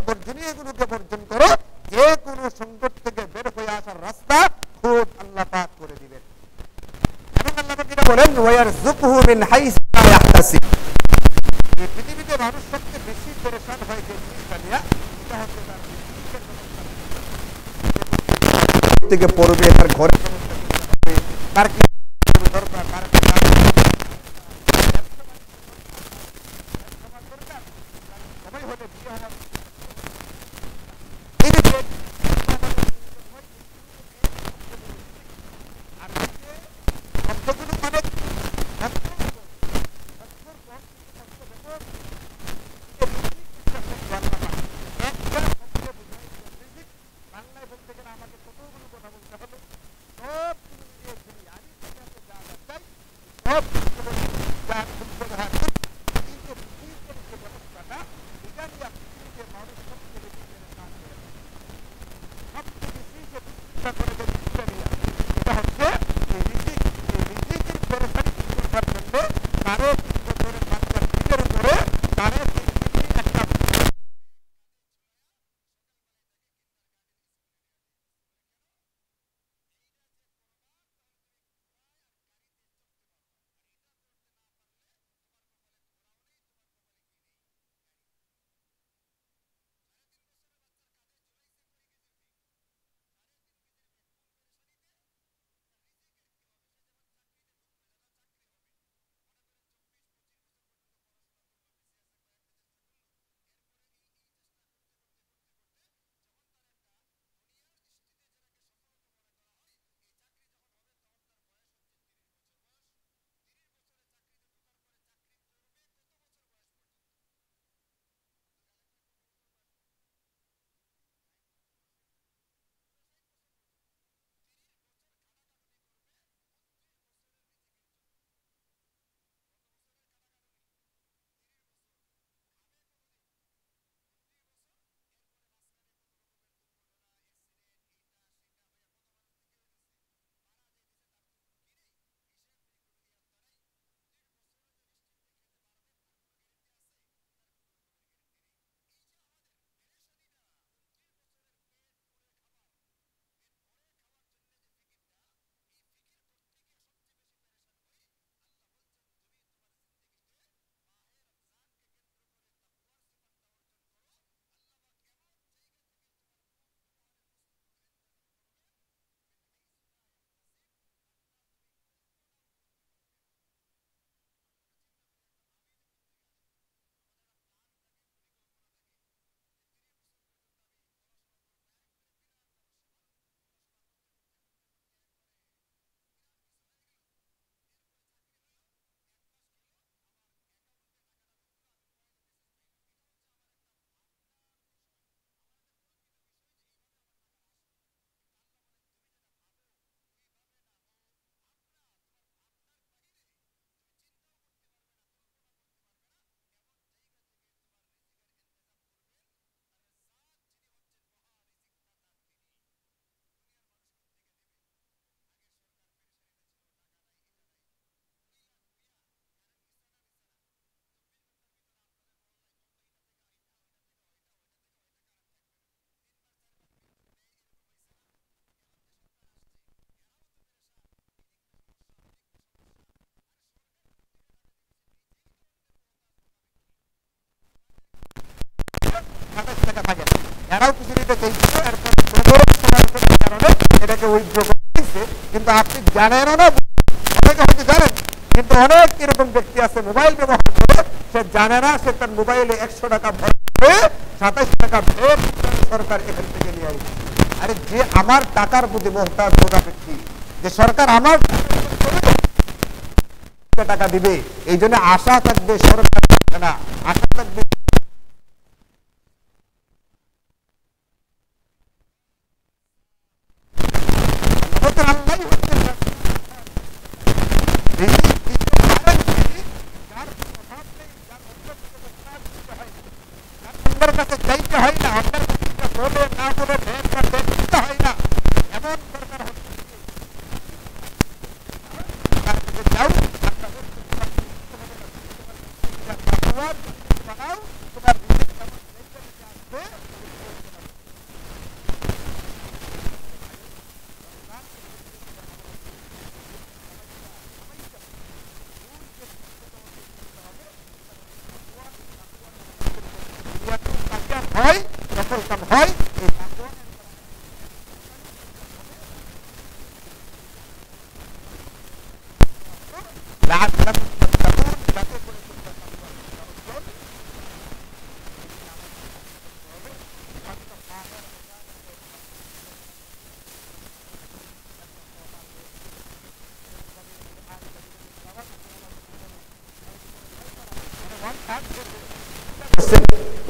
বর্জনীয় এগুলোকে বর্জন করো, যে কোনো সংকট থেকে বের হয়ে আসার রাস্তা খুব আল্লাহ পাক করে দিবেন। এবং আল্লাহ পাক এটা বলেন ওয়ারযুকহু মিন হাইসু লা ইয়াহতাসিব। এই পৃথিবীতে মানুষ সবচেয়ে বেশি পরেশান হয় যে জিনিসটা নিয়ে, এটা হচ্ছে তার থেকে পড়বে, তার ঘরের সমস্যা করতে হবে, তার কি দরকার, তার কি সবাই হলে বিয়ে হওয়ার এরাও কিছু নিতে চাইছিল, কারণে এটাকে উইথড্র করতেছে। কিন্তু আপনি জানেন না, অনেকে হয়তো জানেন, কিন্তু অনেক এরকম ব্যক্তি আছে মোবাইল ব্যবহার করে, সে জানে না সে তার মোবাইলে 100 টাকা ভরে 27 টাকা ভেদ সরকার এখান থেকে নিয়ে আসবে। আরে যে আমার টাকার প্রতি মহতাজ ব্যক্তি, যে সরকার আমার টাকা দিবে, এই জন্য আশা থাকবে সরকার না, আশা থাকবে কাছে চাইতে হয় না, আপনার বলে না বলে দেখতে হয় না, এমন সরকার হচ্ছে সফল কাম হয় এই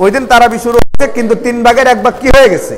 ওই দিন তারাবি শুরু হচ্ছে, কিন্তু 3 ভাগের 1 ভাগ কি হয়ে গেছে?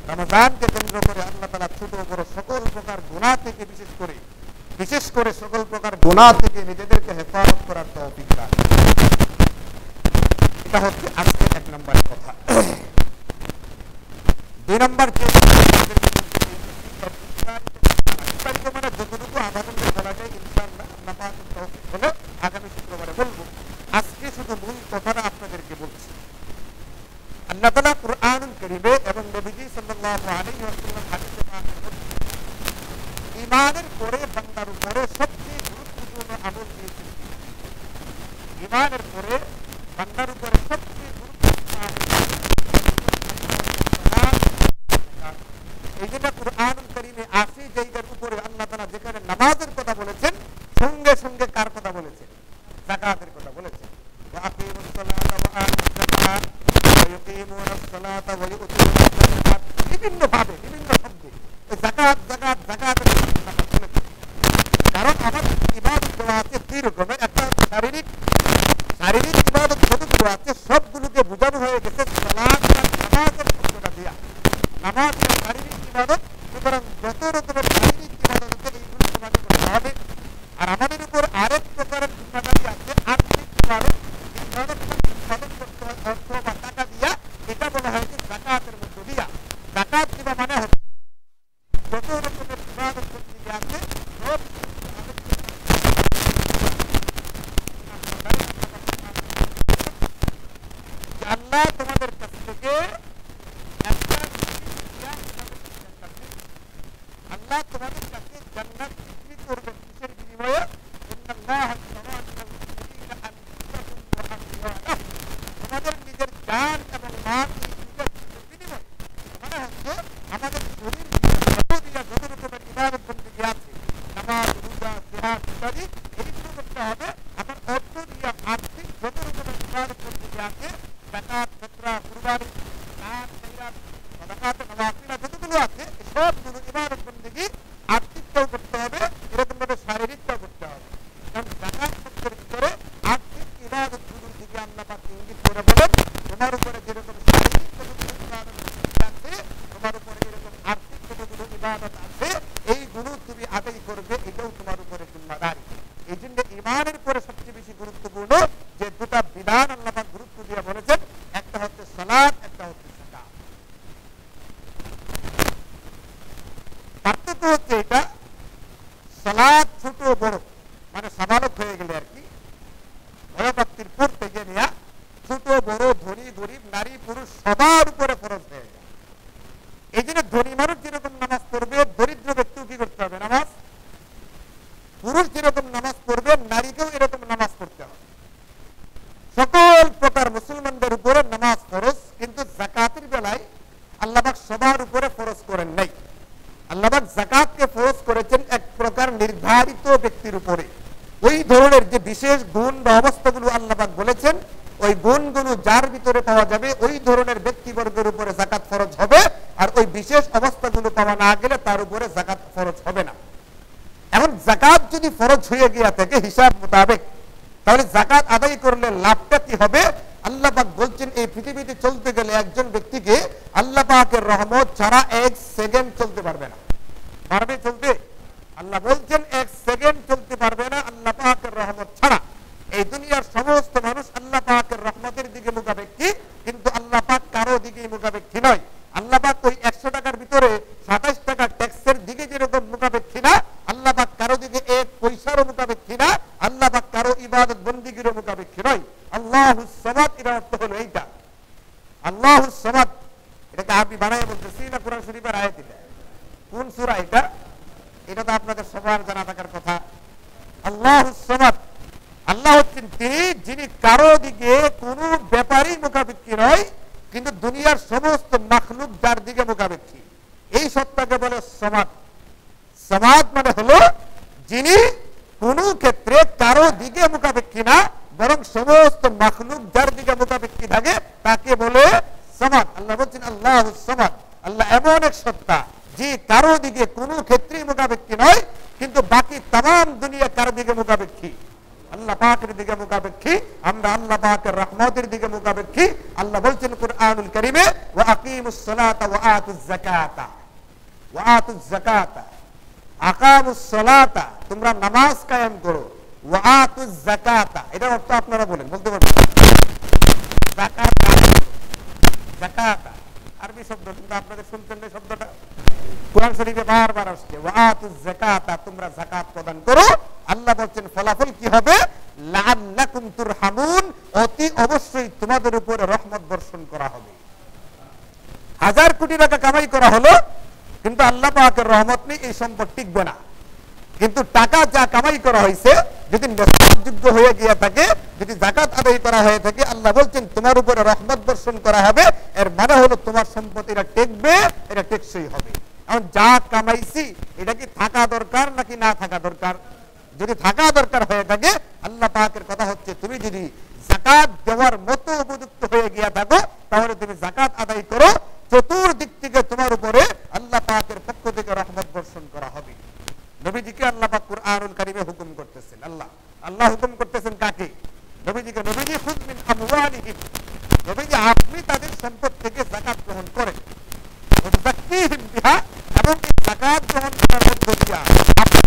রমজানকে কেন্দ্র করে আল্লাহ তাআলা ছোট বড় সকল প্রকার গুনাহ থেকে বিশেষ করে সকল প্রকার গুনাহ থেকে নিজেদেরকে হেফাজত করার তৌফিক দান করেন। এটা হচ্ছে আজকে 1 নম্বরের কথা। 2 নম্বর যে মানে যতটুকু আধা ঘন্টা বলা যায় ইনশাআল্লাহ আল্লাহ পাকের তৌফিক হলে আগামী শুক্রবারে বলবো। আজকে শুধু মূল কথাটা আপনাদেরকে বলছি। আল্লাহ তাআলা কুরআনুল কারীমে এবং নবীজি সাল্লাল্লাহু আলাইহি ওয়াসাল্লাম হাদিসে পাকের মধ্যে ঈমানের পরে বান্দার উপরে সবচেয়ে গুরুত্বপূর্ণ আমল দিয়েছেন। ঈমানের পরে বান্দার উপরে সবচেয়ে গুরুত্বপূর্ণ আমল এই জন্য কুরআনুল কারীমে 80 জায়গার উপরে আল্লাহ তাআলা যেখানে নামাজের কথা বলেছেন সঙ্গে সঙ্গে কার কথা বলেছেন? যাকাতের কথা বলেছেন। ওয়া আকিমুস সালাতা ওয়া আতুজ যাকাত বিভিন্ন ভাবে বিভিন্ন শব্দে যাকাত যাকাত যাকাতের কারণ আমার ইবাদত আছে 3 রকমের। একটা হচ্ছে শারীরিক ইবাদত যতগুলো আছে সবগুলোকে বোঝানো হয়ে গেছে সালাত আর নামাজের শব্দটা দিয়া। নামাজ শারীরিক ইবাদত, সুতরাং যত রকমের শারীরিক ইবাদত আছে এইগুলো সমাধি করতে হবে। আর আমাদের উপর আরেক প্রকারের জিম্মাদারি আছে আর্থিক ইবাদত। ইবাদত উৎপাদন করতে হয় অর্থ বা টাকা দিয়া, এটা বলা হয়েছে যাকাতের মধ্য দিয়া। যাকাত দিবা মানে হচ্ছে যত রকমের ইবাদত বন্দেগী আছে সব আল্লাহ তোমাদের কাছ থেকে আল্লাহ তোমাদের কাছে জান্নাত বিক্রি করবেন কিসের বিনিময়ে? তোমাদের নিজের জান এবং মাল বিনিময়। মানে হচ্ছে আমাদের শরীর যত রকমের ইবাদত বন্দেগী আছে, নামাজ, রোজা, জিহাদ ইত্যাদি, এইগুলো করতে হবে। আবার অর্থ দিয়ে আর্থিক যত রকমের ইবাদত বন্দেগী আছে, যাকাত, ফিতরা, কুরবানি, দান, খয়রাত, সাদাকাত, নওয়াফিল যতগুলো আছে সবগুলো ইবাদত বন্দেগী আর্থিকটাও করতে হবে, এরকম ভাবে শারীরিকটাও করতে হবে। কারণ যাকাত শব্দের ভিতরে আর্থিক ইবাদতগুলোর দিকে আল্লাহ পাক ইঙ্গিত করে বলেন, তোমার উপরে যেরকম শারীরিক কতগুলো ইবাদত আছে, তোমার উপরে এরকম আর্থিক কতগুলো ইবাদত আছে, এইগুলো তুমি আদায় করবে, এটাও তোমার উপরে জিম্মাদারি। এই জন্য ঈমানের পরে সবচেয়ে বেশি গুরুত্বপূর্ণ যে দুটা বিধান আল্লাহ পাক গুরুত্ব দিয়ে বলেছেন, একটা হচ্ছে সালাত, একটা হচ্ছে যাকাত। পার্থক্য হচ্ছে এটা, সালাত ছোট বড় মানে সাবালক হয়ে গেলে আর কি, বয়প্রাপ্তির পর থেকে নেয়া ছোট বড়, ধনী গরিব, নারী পুরুষ সবার উপরে ফরজ হয়ে যায়। এই জন্য ধনী মানুষ যেরকম নামাজ পড়বে, দরিদ্র ব্যক্তিও কি করতে হবে? নামাজ। পুরুষ যেরকম নামাজ পড়বে, নারীকেও এরকম নামাজ পড়তে হবে। সকল প্রকার মুসলমানদের উপরে নামাজ ফরজ, কিন্তু যাকাতের বেলায় আল্লাহ পাক সবার উপরে ফরজ করেন নাই। আল্লাহ পাক যাকাতকে ফরজ করেছেন এক প্রকার নির্ধারিত ব্যক্তির উপরে। ওই ধরনের যে বিশেষ গুণ বা অবস্থাগুলো আল্লাহ পাক বলেছেন, ওই গুণগুলো যার ভিতরে পাওয়া যাবে ওই ধরনের ব্যক্তিবর্গের উপরে যাকাত ফরজ হবে। আর ওই বিশেষ অবস্থাগুলো পাওয়া না গেলে তার উপরে যাকাত ফরজ হবে না। এখন যাকাত যদি ফরজ হয়ে গিয়া থাকে হিসাব মোতাবেক, তাহলে যাকাত আদায় করলে লাভটা কি হবে? আল্লাহ পাক বলছেন এই পৃথিবীতে চলতে গেলে একজন ব্যক্তিকে আল্লাহ পাকের রহমত ছাড়া 1 সেকেন্ড চলতে পারবে না। পারবে চলতে? আল্লাহ বলছেন 1 সেকেন্ড চলতে পারবে না আল্লাহ পাকের রহমত ছাড়া। এই দুনিয়ার সমস্ত মানুষ আল্লাহ পাকের রহমতের দিকে মুখাপেক্ষী, কিন্তু আল্লাহ পাক কারো দিকে মুখাপেক্ষী নয়। আল্লাহ পাক ওই 100 টাকার ভিতরে 27 টাকা ট্যাক্সের দিকে যেরকম মুখাপেক্ষী না, আল্লাহ পাক কারো দিকে 1 পয়সারও মুখাপেক্ষী না, আল্লাহ পাক কারো ইবাদত বন্দেগীরও মুখাপেক্ষী নয়। আল্লাহুস সামাদ এর অর্থ হলো এইটা। আল্লাহুস সামাদ এটাকে আমি বানায় বলতেছি না, কোরআন শরীফের আয়াত এটা। কোন সূরা এটা? এটা তো আপনাদের সবার জানা থাকার কথা। আল্লাহুস সামাদ, আল্লাহ হচ্ছেন তিনি যিনি কারো দিকে কোনো ব্যাপারই মুখাপেক্ষী নয়, কিন্তু দুনিয়ার সমস্ত মাখলুক যার দিকে মুখাপেক্ষী। এই সত্তাকে বলে সামাদ। সামাদ মানে হলো যিনি কোনো ক্ষেত্রে কারো দিকে মুখাপেক্ষী না, বরং সমস্ত মাখলুক যার দিকে মুখাপেক্ষী থাকে তাকে বলে সামাদ। আল্লাহ বলছেন আল্লাহুস সামাদ। আল্লাহ এমন এক সত্তা যে কারো দিকে কোনো ক্ষেত্রেই মুখাপেক্ষী নয়, কিন্তু বাকি তাম দুনিয়া কারো দিকে মুখাপেক্ষী। আল্লাহ পাকের দিকে মুখাপেক্ষী, আমরা আল্লাহ পাকের রহমতের দিকে মুখাপেক্ষী। আল্লাহ বলছেন কুরআনুল কারীমে ওয়া আকিমুস সালাতা ওয়া আতুজ যাকাতা। ওয়া আতুজ যাকাতা, আকামুস সালাতা, তোমরা নামাজ কায়েম করো। ওয়া আতুজ যাকাতা, এটা অর্থ আপনারা বলেন, বলতে পারবেন? যাকাত, যাকাতা আরবি শব্দ, কিন্তু আপনাদের শুনতেন না শব্দটা? কোরআন শরীফে বারবার আসছে ওয়া আতুজ যাকাতা, তোমরা যাকাত প্রদান করো। আল্লাহ বলছেন ফলাফল কি হবে? লাআল্লাকুম তুরহামুন, অতি অবশ্যই তোমাদের উপরে রহমত বর্ষণ করা হবে। 1000 কোটি টাকা কামাই করা হলো, কিন্তু আল্লাহ পাকের রহমত নেই, এই সম্পদ টিকবে না। কিন্তু টাকা যা কামাই করা হয়েছে যদি নিঃযোগ্য হয়ে গিয়ে থাকে, যদি যাকাত আদায় করা হয়ে থাকে, আল্লাহ বলছেন তোমার উপরে রহমত বর্ষণ করা হবে। এর মানে হলো তোমার সম্পদ এটা টেকবে, এটা টেকসই হবে। এখন যা কামাইছি এটা কি থাকা দরকার নাকি না থাকা দরকার? যদি থাকা দরকার হয়ে থাকে, আল্লাহ পাকের কথা হচ্ছে তুমি যদি যাকাত দেওয়ার মতো উপযুক্ত হয়ে গিয়া থাকো, তাহলে তুমি যাকাত আদায় করো। চতুর্দিক থেকে তোমার উপরে আল্লাহ পাকের পক্ষ থেকে রহমত বর্ষণ করা হবে। নবীজিকে আল্লাহ পাক কুরআনুল কারীমে হুকুম করতেছেন। আল্লাহ হুকুম করতেছেন কাকে? নবীজিকে। নবীজি খুদ মিন আমওয়ালিহিম, নবীজি আপনি তাদের সম্পদ থেকে যাকাত গ্রহণ করেন। ওয়াযাক্কিহিম বিহা, এবং এই যাকাত গ্রহণ করার মধ্য দিয়ে আপনি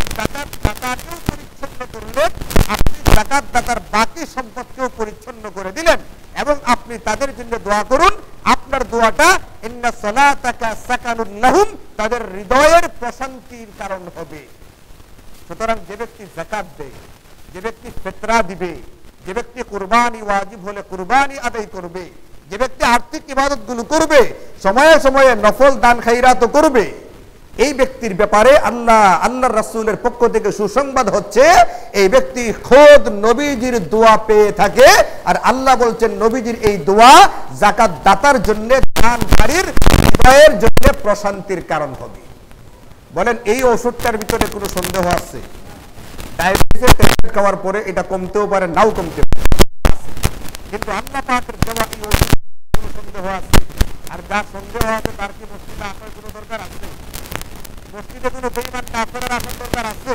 যাকাতকেও পরিচ্ছন্ন করলেন, আপনি যাকাত দাতার বাকি সম্পদকেও পরিচ্ছন্ন করে দিলেন, এবং আপনি তাদের জন্য দোয়া করুন। আপনার দোয়াটা ইন্না সালাতাকা সাকানুল লাহুম, তাদের হৃদয়ের প্রশান্তির কারণ হবে। সুতরাং যে ব্যক্তি যাকাত দেয়, যে ব্যক্তি ফিতরা দিবে, যে ব্যক্তি কুরবানি ওয়াজিব হলে কুরবানি আদায় করবে, যে ব্যক্তি আর্থিক ইবাদতগুলো করবে, সময়ে সময়ে নফল দান খায়রাত করবে, এই ব্যক্তির ব্যাপারে আল্লাহর রাসূলের পক্ষ থেকে সুসংবাদ হচ্ছে এই ব্যক্তি খোদ নবীজির দোয়া পেয়ে থাকে। আর আল্লাহ বলছেন নবীজির এই দোয়া যাকাত দাতার জন্য, দানকারীর হৃদয়ের জন্য প্রশান্তির কারণ হবে। বলেন এই ওষুধটার ভিতরে কোনো সন্দেহ আছে? ডায়াবেটিসের ট্যাবলেট খাওয়ার পরে এটা কমতেও পারে, নাও কমতে পারে, কিন্তু আল্লাহ পাকের দেওয়া এই ওষুধ কোনো সন্দেহ আছে? আর যার সন্দেহ আছে তার কি মসজিদে আসার কোনো দরকার আছে? মসজিদে কোনো বেঈমান কাফেরের আসার দরকার আছে?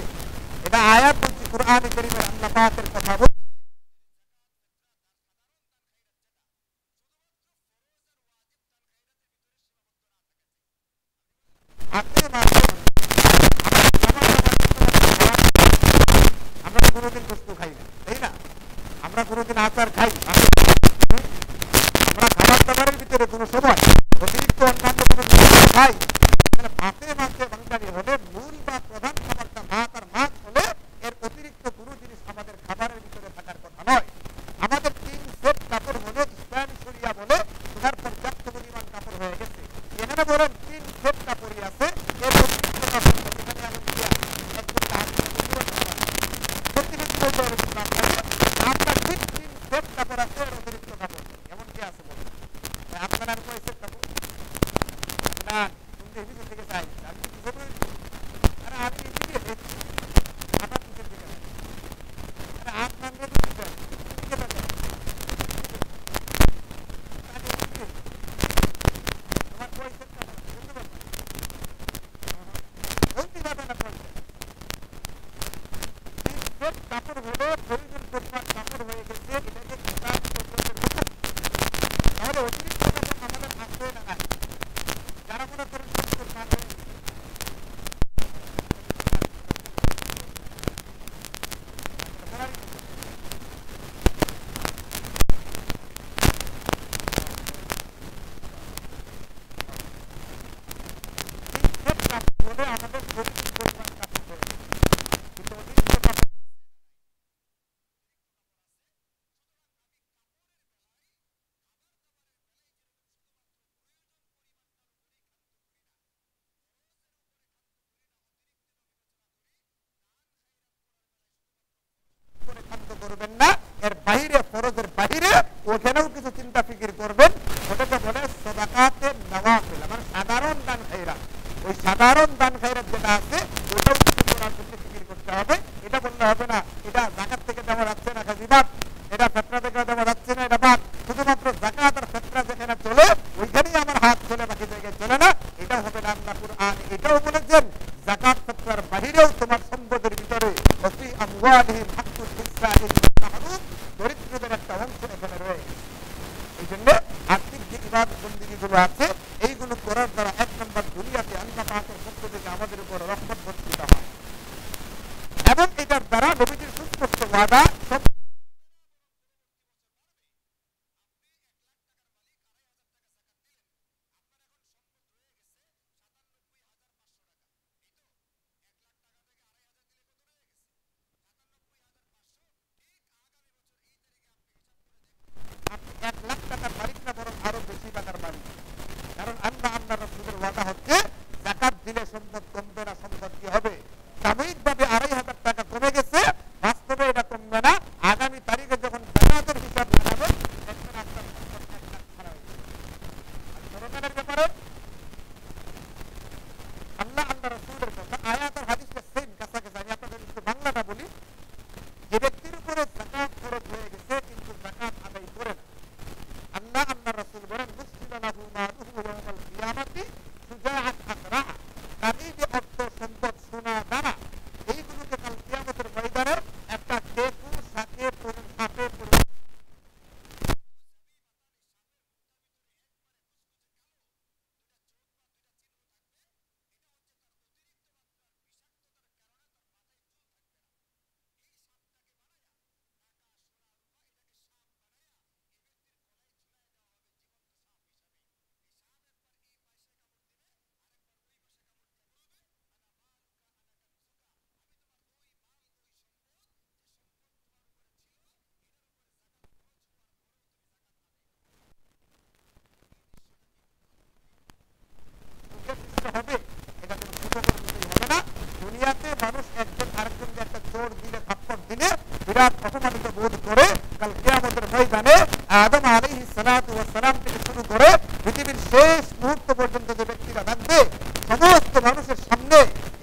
এটা আয়াত বলছি, কুরআনে কারীমে আল্লাহ পাকের কথা বলছি। আমরা কোনোদিন গোশত খাই না, তাই না? আমরা কোনোদিন আচার খাই, আমরা খাবার দাবারের ভিতরে কোনো সময় অতিরিক্ত অন্যান্য কোনো জিনিস খাই। ভাতে মাছে বাঙালি হলে মূল বা প্রধান খাবারটা ভাত, আর মাছ হলে এর অতিরিক্ত কোনো জিনিস আমাদের খাবারের ভিতরে থাকার কথা নয়। আমাদের 3 সেট কাপড় হলে ইসলামী শরিয়া বলে তোমার পর্যাপ্ত পরিমাণ কাপড় হয়ে গেছে। এখানে বলেন 3 সেট কাপড়ই আছে, এর অতিরিক্ত কাপড় এখানে এমন কি আছে? একদম আপনার ঠিক 3 সেট কাপড় আছে, এর অতিরিক্ত কাপড় এমন কি আছে বলেন? আপনার আর কয় সেট কাপড়? না, তুমি থেকে চাই আমি আপনার পিছের দিকে হাত নামবে তোমার কয় সেট কাপড় বলতে পারবে? বলতে পারবে না কয় সেট? 3 সেট কাপড় হলে প্রয়োজন পরিমাণ কাপড় হয়ে গেছে, এটাকে তাহলে অতিরিক্ত বেতন আমাদের আসবে না নাই। যারা মনে করেন সত্তর পার হয়ে গেছে, আমাদের প্রতিদিন পরিমাণ কাজ করে, কিন্তু অতিরিক্ত কাজ করে খাদ্য করবেন না, এর বাইরে ফরজের বাইরে ওখানেও কিছু চিন্তা ফিকির করবেন। ওটাকে বলে সাদাকাতে নওয়াফিল, মানে সাধারণ দান খায়রাত। ওই সাধারণ দান খায়রাত যেটা আছে ওটাও কিছু করার জন্য ফিকির করতে হবে। এটা বললে হবে না এটা যাকাত থেকে দেওয়া যাচ্ছে না খাজিবাদ, এটা ফিতরা থেকে দেওয়া যাচ্ছে না এটা বাদ, শুধুমাত্র যাকাত আর ফিতরা যেখানে চলে ওইখানেই আমার হাত চলে, বাকি জায়গায় চলে না। এটাও হবে না। আল্লাহ কুরআন এটাও বলেছেন যাকাত ফিতরার বাইরেও তোমার সম্পদের ভিতরে ওফি আমওয়ালিহিম হাক্কুল লিসসাইল ওয়াল মাহরুম, দরিদ্রদের একটা অংশ এখানে রয়েছে। এই জন্য আর্থিক যে ইবাদত বন্দেগীগুলো আছে এইগুলো করার দ্বারা এক নম্বর দুনিয়াতে আল্লাহ পাকের পক্ষ থেকে আমাদের উপর রহমত বর্ষিত হয়, এবং এটার দ্বারা নবীজির সুস্পষ্ট ওয়াদা সব আপনি 1 লাখ টাকার মালিক না বরং আরো বেশি টাকার মালিক। কারণ আল্লাহ রাসূলের ওয়াদা হচ্ছে যাকাত দিলে সম্পদ কমবে না, সম্পদ কি হবে? সাময়িকভাবে 2,500 টাকা কমে গেছে, বাস্তবে এটা কমবে না। আগামী তারিখে যখন যাকাতের হিসাব লাগাবে দেখবেন আপনার সম্পদ 1 লাখ ছাড়া হয়ে যাবে। আর সরকারের ব্যাপারে আল্লাহ রাসূলের কথা আয়াত আর হাদিসের সেম কাছাকাছি। আমি আপনাদের একটু বাংলাটা বলি। যে ব্যক্তির উপরে যাকাত খরচ হয়ে গেছে কিন্তু যাকাত আদায় করে না, আল্লাহ রাসূল বলেন মুসলিমা লাহু মালুহু ইয়াওমাল কিয়ামাতি সুজাআত আকরা, তার এই যে অর্থ সম্পদ সোনা দানা এইগুলোকে কাল কিয়ামতের ময়দানে একটা কেতু সাথে সাথে হবে, এটা কোনো সুযোগের বিষয় হবে না। দুনিয়াতে মানুষ একজন আরেকজনকে একটা চোর দিলে থাপ্পড় দিলে বিরাট অপমানিত বোধ করে, কাল কিয়ামতের ময়দানে আদম আলাইহিস সালাতু ওয়াস সালাম থেকে শুরু করে পৃথিবীর শেষ মুহূর্ত পর্যন্ত যে ব্যক্তিরা থাকবে সমস্ত মানুষের সামনে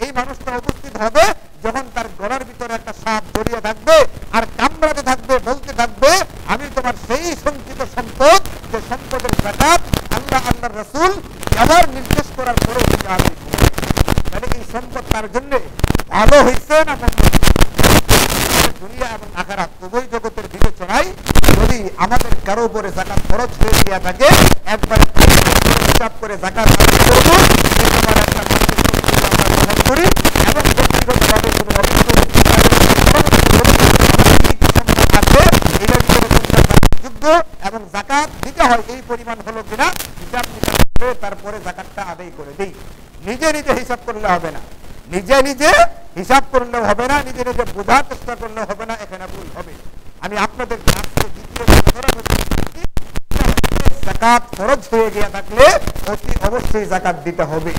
এই মানুষটা উপস্থিত হবে যখন তার গলার ভিতরে একটা সাপ জড়িয়ে থাকবে আর কামড়াতে থাকবে, বলতে থাকবে আমি তোমার সেই সঞ্চিত সম্পদ যে সম্পদের যাকাত আল্লাহর রাসূল আবার নির্দেশ করার পরে আদায় করবে। তাহলে এই সম্পদ তার জন্য ভালো হয়েছে না মন্দ? দুনিয়া এবং আখিরাত উভয় জগতের বিবেচনায় যদি আমাদের কারো উপরে যাকাত খরচ হয়ে গিয়ে থাকে একবার হিসাব করে যাকাত আদায় করব, তোমার একটা মাসিক আমরা গ্রহণ করি এবং ব্যক্তিগতভাবে কোনো অভিযোগ আছে এটার ভিতরে যোগ্য এবং যাকাত দিতে হয় এই পরিমাণ হলো কিনা হিসাব করে তারপরে যাকাতটা আদায় করে দেই। নিজে নিজে হিসাব করলে হবে না, নিজে নিজে হিসাব করলেও হবে না, নিজে নিজে বোঝার চেষ্টা করলেও হবে না, এখানে ভুল হবে। আমি আপনাদের দ্বিতীয় যাকাত খরচ হয়ে গিয়ে থাকলে অতি অবশ্যই যাকাত দিতে হবে।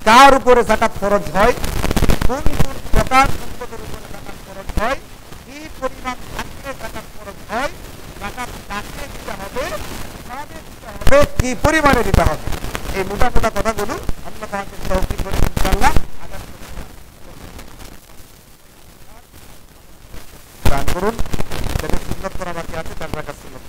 কার উপরে যাকাত খরচ হয়, কোন কোন প্রকার সম্পদের উপরে যাকাত খরচ হয়, কি পরিমাণ থাকলে যাকাত খরচ হয়, যাকাত কাকে দিতে হবে, কিভাবে দিতে হবে, কি পরিমাণে দিতে হবে, এই মোটা মোটা কথাগুলো আল্লাহ পাকের তৌফিক করে ইনশাআল্লাহ আগামী দান করুন। যাদের সুন্নাত করা বাকি আছে তার সুন্নাত